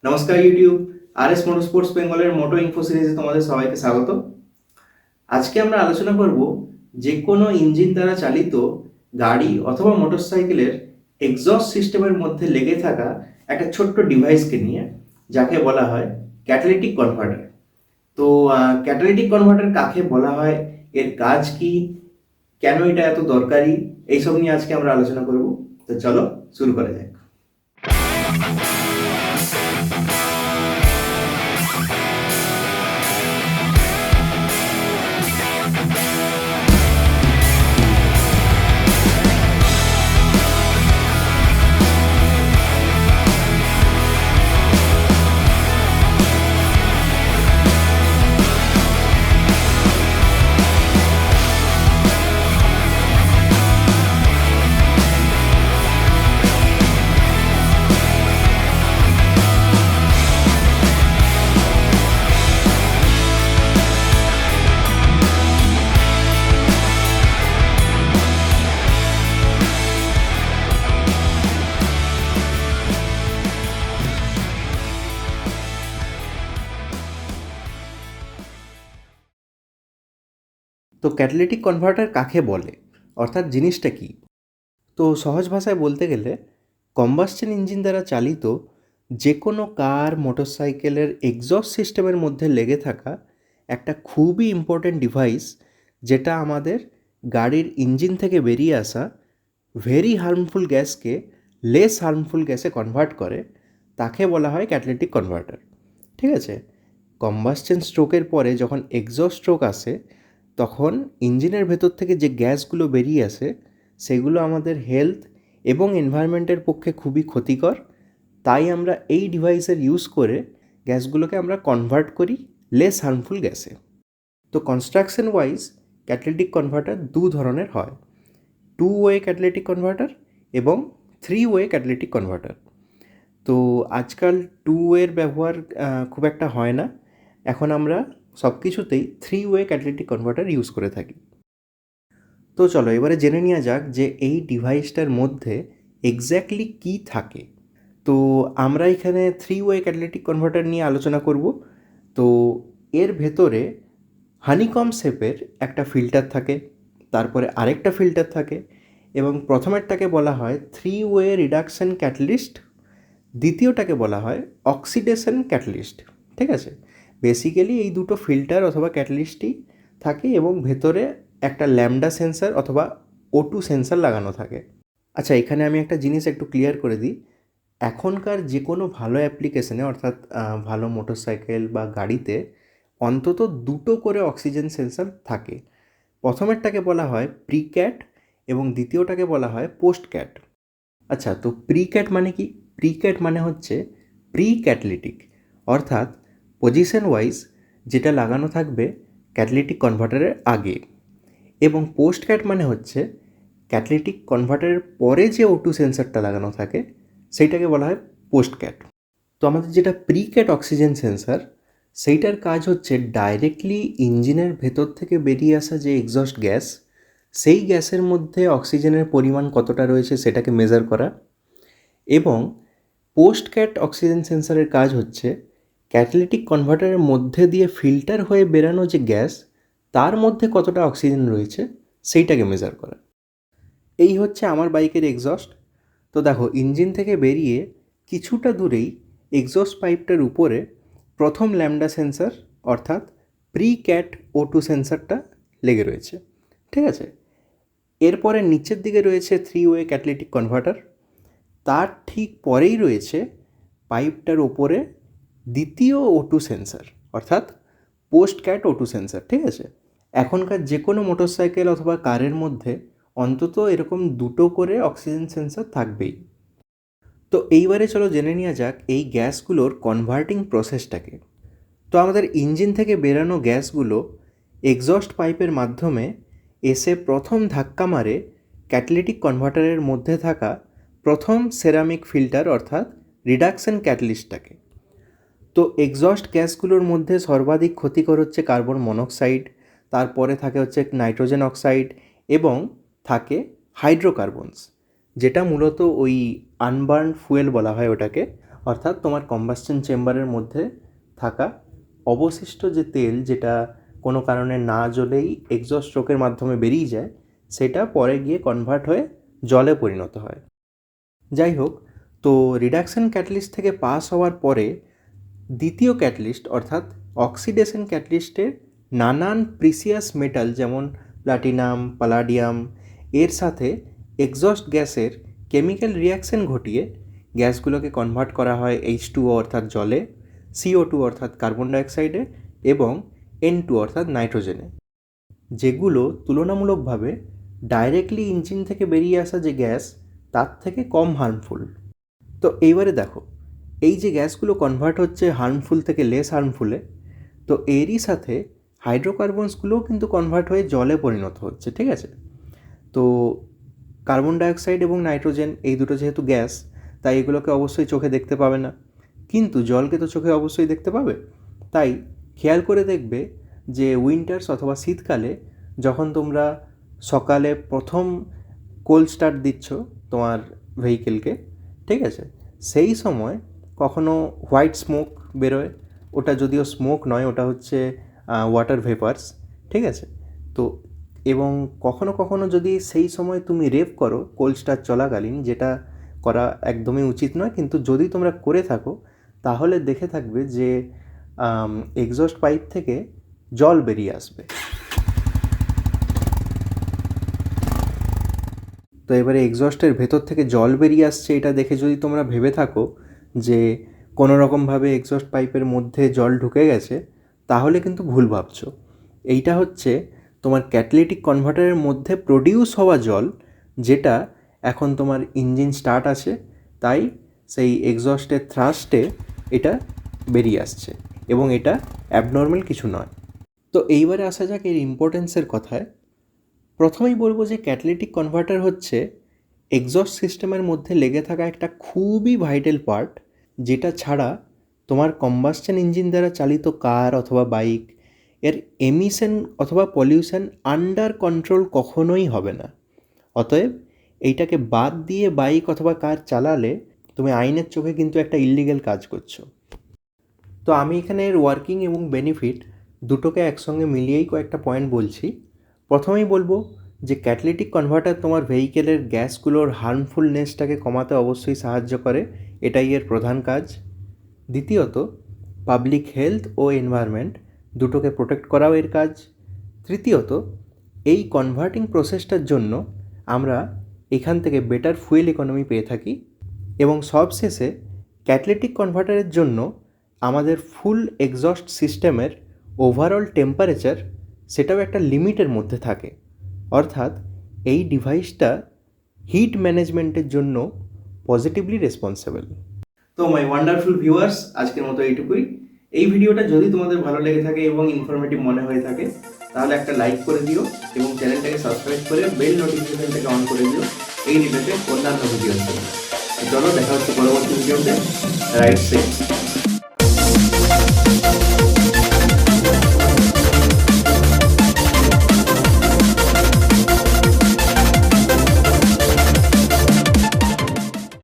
নমস্কার YouTube. RS Motorsports বেঙ্গলের মোটো info সিরিজে তোমাদের সবাইকে স্বাগত। আজকে আমরা আলোচনা করব যে কোনো ইঞ্জিন দ্বারা চালিত গাড়ি অথবা মোটরসাইকেলের এক্সস্ট সিস্টেমের মধ্যে লেগে থাকা একটা ছোট্ট ডিভাইসকে নিয়ে, যাকে বলা হয় ক্যাটালিটিক কনভার্টার। তো ক্যাটালিটিক কনভার্টার কাকে বলা হয়, এর কাজ কি, কেন এটা এত দরকারি, এইসব নিয়ে আজকে আমরা আলোচনা করব। তো চলো শুরু করা যাক। তো ক্যাটালিটিক কনভার্টার কাকে বলে, অর্থাৎ জিনিসটা কি? তো সহজ ভাষায় বলতে গেলে, কম্বাসশন ইঞ্জিন দ্বারা চালিত যে কোনো কার, মোটরসাইকেলের এক্সস্ট সিস্টেমের মধ্যে লেগে থাকা একটা খুবই ইম্পর্ট্যান্ট ডিভাইস, যেটা আমাদের গাড়ির ইঞ্জিন থেকে বেরিয়ে আসা ভেরি হার্মফুল গ্যাসকে লেস হার্মফুল গ্যাসে কনভার্ট করে, তাকে বলা হয় ক্যাটালিটিক কনভার্টার। ঠিক আছে? কম্বাসশন স্ট্রোকের পরে যখন এক্সস্ট স্ট্রোক আসে, তখন ইঞ্জিনের ভেতর থেকে যে গ্যাসগুলো বেরিয়ে আসে সেগুলো আমাদের হেলথ এবং এনভায়রনমেন্টের পক্ষে খুবই ক্ষতিকর। তাই আমরা এই ডিভাইসের ইউজ করে গ্যাসগুলোকে আমরা কনভার্ট করি লেস হার্মফুল গ্যাসে। তো কনস্ট্রাকশন ওয়াইজ ক্যাটালিটিক কনভার্টার দু ধরনের হয়, 2-ওয়ে ক্যাটালিটিক কনভার্টার এবং 3-ওয়ে ক্যাটালিটিক কনভার্টার। তো আজকাল 2-ওয়ের ব্যবহার খুব একটা হয় না, এখন আমরা সব কিছুতেই 3-ওয়ে ক্যাটালিটিক কনভার্টার ইউজ করে থাকি। তো চলো এবারে জেনে নেওয়া যাক যে এই ডিভাইসটার মধ্যে এক্স্যাক্টলি কী থাকে। তো আমরা এখানে 3-ওয়ে ক্যাটালিটিক কনভার্টার নিয়ে আলোচনা করব। তো এর ভেতরে হানিকম শেপের একটা ফিল্টার থাকে, তারপরে আরেকটা ফিল্টার থাকে, এবং প্রথমেরটাকে বলা হয় 3-ওয়ে রিডাকশন ক্যাটালিস্ট, দ্বিতীয়টাকে বলা হয় অক্সিডেশন ক্যাটালিস্ট। ঠিক আছে? বেসিক্যালি এই দুটো ফিল্টার অথবা ক্যাটালিস্টই থাকে এবং ভেতরে একটা ল্যামডা সেন্সার অথবা O2 সেন্সার লাগানো থাকে। আচ্ছা, এখানে আমি একটা জিনিস একটু ক্লিয়ার করে দিই। এখনকার যে কোনো ভালো অ্যাপ্লিকেশনে, অর্থাৎ ভালো মোটরসাইকেল বা গাড়িতে অন্তত দুটো করে অক্সিজেন সেন্সার থাকে। প্রথমেরটাকে বলা হয় প্রি ক্যাট এবং দ্বিতীয়টাকে বলা হয় পোস্ট ক্যাট। আচ্ছা, তো প্রি ক্যাট মানে কি? প্রি ক্যাট মানে হচ্ছে প্রি ক্যাটালিটিক, অর্থাৎ পজিশন ওয়াইজ যেটা লাগানো থাকবে ক্যাটালিটিক কনভার্টারের আগে, এবং পোস্ট ক্যাট মানে হচ্ছে ক্যাটালিটিক কনভার্টারের পরে যে O2 সেন্সারটা লাগানো থাকে সেইটাকে বলা হয় পোস্ট ক্যাট। তো আমাদের যেটা প্রি ক্যাট অক্সিজেন সেন্সার, সেইটার কাজ হচ্ছে ডাইরেক্টলি ইঞ্জিনের ভেতর থেকে বেরিয়ে আসা যে এক্সস্ট গ্যাস, সেই গ্যাসের মধ্যে অক্সিজেনের পরিমাণ কতটা রয়েছে সেটাকে মেজার করা। এবং পোস্ট ক্যাট অক্সিজেন সেন্সারের কাজ হচ্ছে ক্যাটালিটিক কনভার্টারের মধ্যে দিয়ে ফিল্টার হয়ে বেরানো যে গ্যাস, তার মধ্যে কতটা অক্সিজেন রয়েছে সেইটাকে মেজার করা। এই হচ্ছে আমার বাইকের এক্সস্ট। তো দেখো, ইঞ্জিন থেকে বেরিয়ে কিছুটা দূরেই এক্সস্ট পাইপটার উপরে প্রথম ল্যামডা সেন্সার অর্থাৎ প্রি ক্যাট O2 সেন্সারটা লেগে রয়েছে। ঠিক আছে? এরপরে নিচের দিকে রয়েছে 3-ওয়ে ক্যাটালিটিক কনভার্টার, তার ঠিক পরেই রয়েছে পাইপটার ওপরে দ্বিতীয় O2 সেন্সার অর্থাৎ পোস্ট ক্যাট O2 সেন্সার। ঠিক আছে? এখনকার যে কোনো মোটরসাইকেল অথবা কারের মধ্যে অন্তত এরকম দুটো করে অক্সিজেন সেন্সার থাকবেই। তো এইবারে চলো জেনে নেওয়া যাক এই গ্যাসগুলোর কনভার্টিং প্রসেসটাকে। তো আমাদের ইঞ্জিন থেকে বেরানো গ্যাসগুলো এক্সস্ট পাইপের মাধ্যমে এসে প্রথম ধাক্কা মারে ক্যাটালিটিক কনভার্টারের মধ্যে থাকা প্রথম সেরামিক ফিল্টার অর্থাৎ রিডাকশন ক্যাটালিস্টটাকে। তো এক্সস্ট গ্যাসগুলোর মধ্যে সর্বাধিক ক্ষতিকর হচ্ছে কার্বন মনোক্সাইড, তারপরে থাকে হচ্ছে নাইট্রোজেন অক্সাইড, এবং থাকে হাইড্রোকার্বনস, যেটা মূলত ওই আনবার্ন ফুয়েল বলা হয় ওটাকে, অর্থাৎ তোমার কম্বাসশন চেম্বারের মধ্যে থাকা অবশিষ্ট যে তেল, যেটা কোনো কারণে না জ্বলেই এক্সস্ট স্ট্রোকের মাধ্যমে বেরিয়ে যায়, সেটা পরে গিয়ে কনভার্ট হয়ে জলে পরিণত হয়। যাই হোক, তো রিডাকশন ক্যাটালিস্ট থেকে পাস হওয়ার পরে দ্বিতীয় ক্যাটালিস্ট অর্থাৎ অক্সিডেশন ক্যাটালিস্টের নানান প্রিসিয়াস মেটাল যেমন প্লাটিনাম, প্যালাডিয়াম এর সাথে এক্সস্ট গ্যাসের কেমিক্যাল রিয়াকশন ঘটিয়ে গ্যাসগুলোকে কনভার্ট করা হয় H2O অর্থাৎ জলে, CO2 অর্থাৎ কার্বন ডাইঅক্সাইডে এবং N2 অর্থাৎ নাইট্রোজেনে, যেগুলো তুলনামূলকভাবে ডাইরেক্টলি ইঞ্জিন থেকে বেরিয়ে আসা যে গ্যাস তার থেকে কম হার্মফুল। তো এইবারে দেখো, এই যে গ্যাসগুলো কনভার্ট হচ্ছে হার্মফুল থেকে লেস হার্মফুলে, তো এরই সাথে হাইড্রোকার্বনসগুলোও কিন্তু কনভার্ট হয়ে জলে পরিণত হচ্ছে, ঠিক আছে? তো কার্বন ডাইঅক্সাইড এবং নাইট্রোজেন এই দুটো যেহেতু গ্যাস, তাই এগুলোকে অবশ্যই চোখে দেখতে পাবে না, কিন্তু জলকে তো চোখে অবশ্যই দেখতে পাবে। তাই খেয়াল করে দেখবে যে উইন্টার্স অথবা শীতকালে যখন তোমরা সকালে প্রথম কোল্ড স্টার্ট দিচ্ছ তোমার ভেহিকেলকে, ঠিক আছে, সেই সময় কখনো হোয়াইট স্মোক বেরোয়, ওটা যদিও স্মোক নয়, ওটা হচ্ছে ওয়াটার ভেপার্স, ঠিক আছে? তো এবং কখনো কখনো যদি সেই সময় তুমি রেভ করো কোল্ড স্টার্ট চলাকালীন, যেটা করা একদমই উচিত নয়, কিন্তু যদি তোমরা করে থাকো তাহলে দেখে থাকবে যে এক্সস্ট পাইপ থেকে জল বেরিয়ে আসবে। তো এবারে এক্সস্টের ভেতর থেকে জল বেরিয়ে আসছে, এটা দেখে যদি তোমরা ভেবে থাকো যে কোনো রকমভাবে এক্সস্ট পাইপের মধ্যে জল ঢুকে গেছে, তাহলে কিন্তু ভুল ভাবছো। এইটা হচ্ছে তোমার ক্যাটালিটিক কনভার্টারের মধ্যে প্রডিউস হওয়া জল, যেটা এখন তোমার ইঞ্জিন স্টার্ট আছে, তাই সেই এক্সস্টের থ্রাস্টে এটা বেরিয়ে আসছে এবং এটা অ্যাবনর্মাল কিছু নয়। তো এইবারে আসা যাক এর ইম্পর্টেন্সের কথায়। প্রথমেই বলবো যে ক্যাটালিটিক কনভার্টার হচ্ছে এক্সস্ট সিস্টেমের মধ্যে লেগে থাকা একটা খুবই ভাইটাল পার্ট, যেটা ছাড়া তোমার কম্বাসশন ইঞ্জিন দ্বারা চালিত কার অথবা বাইক এর এমিশন অথবা পলিউশন আন্ডার কন্ট্রোল কখনোই হবে না। অতএব এইটাকে বাদ দিয়ে বাইক অথবা কার চালালে তুমি আইনের চোখে কিন্তু একটা ইল্লিগ্যাল কাজ করছো। তো আমি এখানে এর ওয়ার্কিং এবং বেনিফিট দুটোকে একসঙ্গে মিলিয়েই কয়েকটা পয়েন্ট বলছি। প্রথমেই বলবো যে ক্যাটালিটিক কনভার্টার তোমার ভেহিকেলের গ্যাসগুলোর হার্মফুলনেসটাকে কমাতে অবশ্যই সাহায্য করে, এটাই এর প্রধান কাজ। দ্বিতীয়ত, পাবলিক হেলথ ও এনভায়রনমেন্ট দুটোকে প্রোটেক্ট করাও এর কাজ। তৃতীয়ত, এই কনভার্টিং প্রসেসটার জন্য আমরা এখান থেকে বেটার ফুয়েল ইকোনমি পেয়ে থাকি। এবং সবশেষে ক্যাটালিটিক কনভার্টারের জন্য আমাদের ফুল এক্সস্ট সিস্টেমের ওভারঅল টেম্পারেচার সেটাও একটা লিমিটের মধ্যে থাকে, অর্থাৎ এই ডিভাইসটা হিট ম্যানেজমেন্টের জন্য পজিটিভলি রেসপন্সিবল। তো মাই ওয়ান্ডারফুল ভিউয়ার্স, আজকের মতো এইটুকুই। এই ভিডিওটা যদি তোমাদের ভালো লেগে থাকে এবং ইনফরমেটিভ মনে হয়ে থাকে, তাহলে একটা লাইক করে দিও এবং চ্যানেলটাকে সাবস্ক্রাইব করে বেল নোটিফিকেশনটাকে অন করে দিও এই রিলেটেড অন্যান্য ভিডিওর জন্য। চলো দেখা হচ্ছে পরবর্তী ভিডিওতে। Right safe.